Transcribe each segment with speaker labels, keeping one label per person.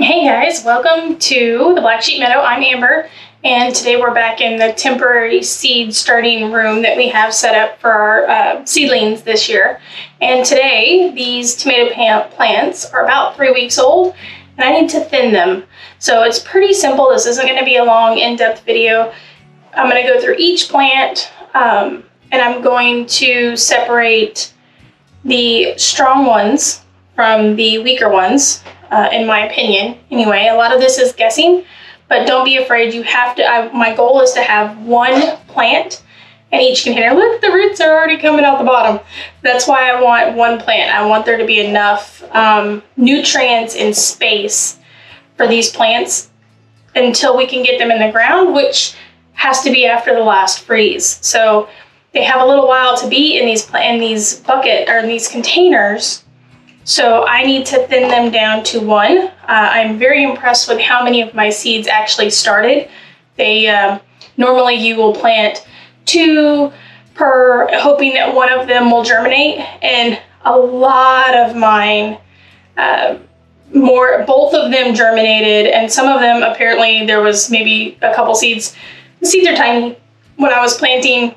Speaker 1: Hey guys, welcome to the Black Sheep Meadow. I'm Amber, and today we're back in the temporary seed starting room that we have set up for our seedlings this year. And today, these tomato plants are about 3 weeks old, and I need to thin them. So it's pretty simple. This isn't going to be a long, in-depth video. I'm going to go through each plant, and I'm going to separate the strong ones from the weaker ones. In my opinion. Anyway, a lot of this is guessing, but don't be afraid. You have to, my goal is to have one plant in each container. Look, the roots are already coming out the bottom. That's why I want one plant. I want there to be enough nutrients and space for these plants until we can get them in the ground, which has to be after the last freeze. So they have a little while to be in these bucket or in these containers. So I need to thin them down to one. I'm very impressed with how many of my seeds actually started. They normally you will plant 2 per, hoping that one of them will germinate. And a lot of mine, both of them germinated, and some of them apparently there was maybe a couple seeds. The seeds are tiny. When I was planting,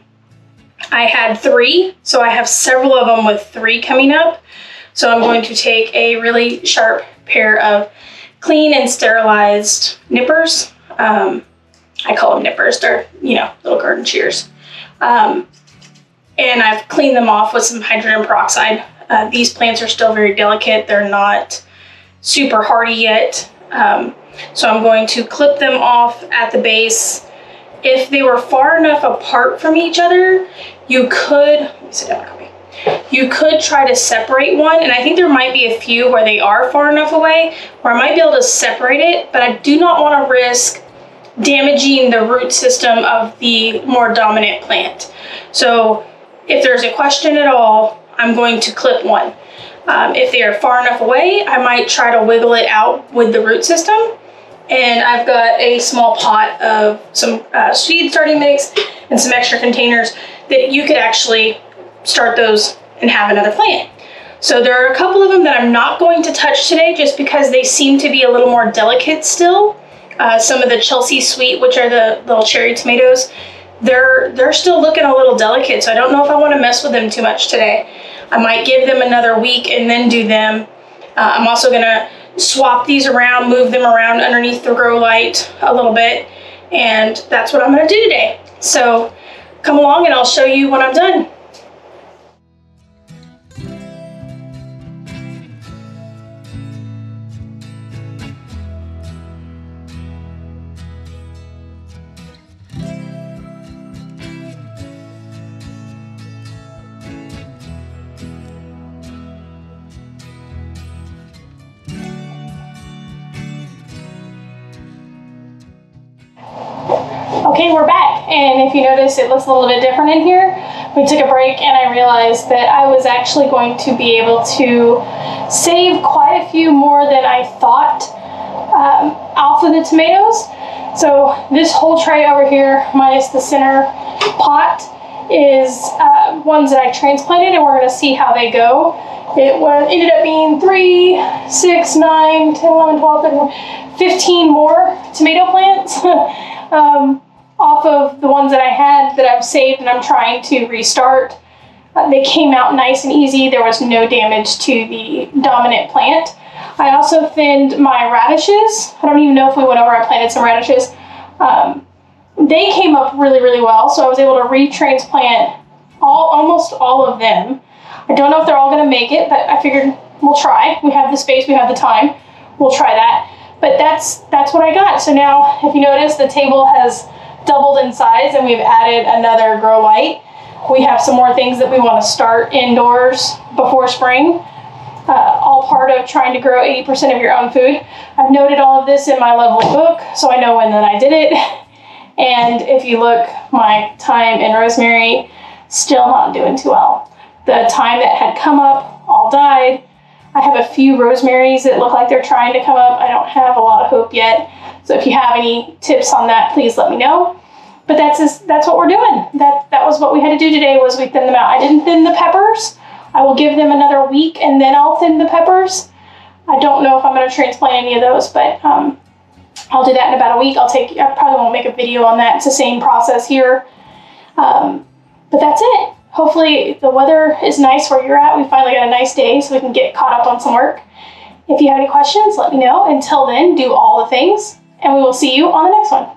Speaker 1: I had 3, so I have several of them with 3 coming up. So I'm going to take a really sharp pair of clean and sterilized nippers. I call them nippers. They're, little garden shears. And I've cleaned them off with some hydrogen peroxide. These plants are still very delicate. They're not super hardy yet. So I'm going to clip them off at the base. If they were far enough apart from each other, you could, let me sit down, Kobe. You could try to separate one, and I think there might be a few where they are far enough away where I might be able to separate it, but I do not want to risk damaging the root system of the more dominant plant. So if there's a question at all, I'm going to clip one. If they are far enough away, I might try to wiggle it out with the root system. And I've got a small pot of some seed starting mix and some extra containers that you could actually start those and have another plant. So there are a couple of them that I'm not going to touch today just because they seem to be a little more delicate still. Some of the Chelsea Sweet, which are the little cherry tomatoes, they're still looking a little delicate, so I don't know if I want to mess with them too much today. I might give them another week and then do them. I'm also going to swap these around, move them around underneath the grow light a little bit, and that's what I'm going to do today. So come along and I'll show you when I'm done. Okay, we're back, and if you notice, it looks a little bit different in here. We took a break, and I realized that I was actually going to be able to save quite a few more than I thought off of the tomatoes. So this whole tray over here, minus the center pot, is ones that I transplanted, and we're going to see how they go. It ended up being 3, 6, 9, 10, 11, 12, 13, 15 more tomato plants. Off of the ones that I had that I've saved and I'm trying to restart. They came out nice and easy. There was no damage to the dominant plant. I also thinned my radishes. I don't even know if we went over, I planted some radishes. They came up really, really well, so I was able to retransplant almost all of them. I don't know if they're all gonna make it, but I figured we'll try. We have the space, we have the time. We'll try that. But that's what I got. So now, if you notice, the table has doubled in size and we've added another grow light. We have some more things that we want to start indoors before spring. All part of trying to grow 80% of your own food. I've noted all of this in my lovely book, so I know when that I did it. And if you look, my thyme and rosemary, still not doing too well. The thyme that had come up all died. I have a few rosemaries that look like they're trying to come up. I don't have a lot of hope yet. So if you have any tips on that, please let me know. But that's what we're doing. That was what we had to do today, was we thinned them out. I didn't thin the peppers. I will give them another week and then I'll thin the peppers. I don't know if I'm going to transplant any of those, but I'll do that in about a week. I probably won't make a video on that. It's the same process here. But that's it. Hopefully the weather is nice where you're at. We finally got a nice day so we can get caught up on some work. If you have any questions, let me know. Until then, do all the things, and we will see you on the next one.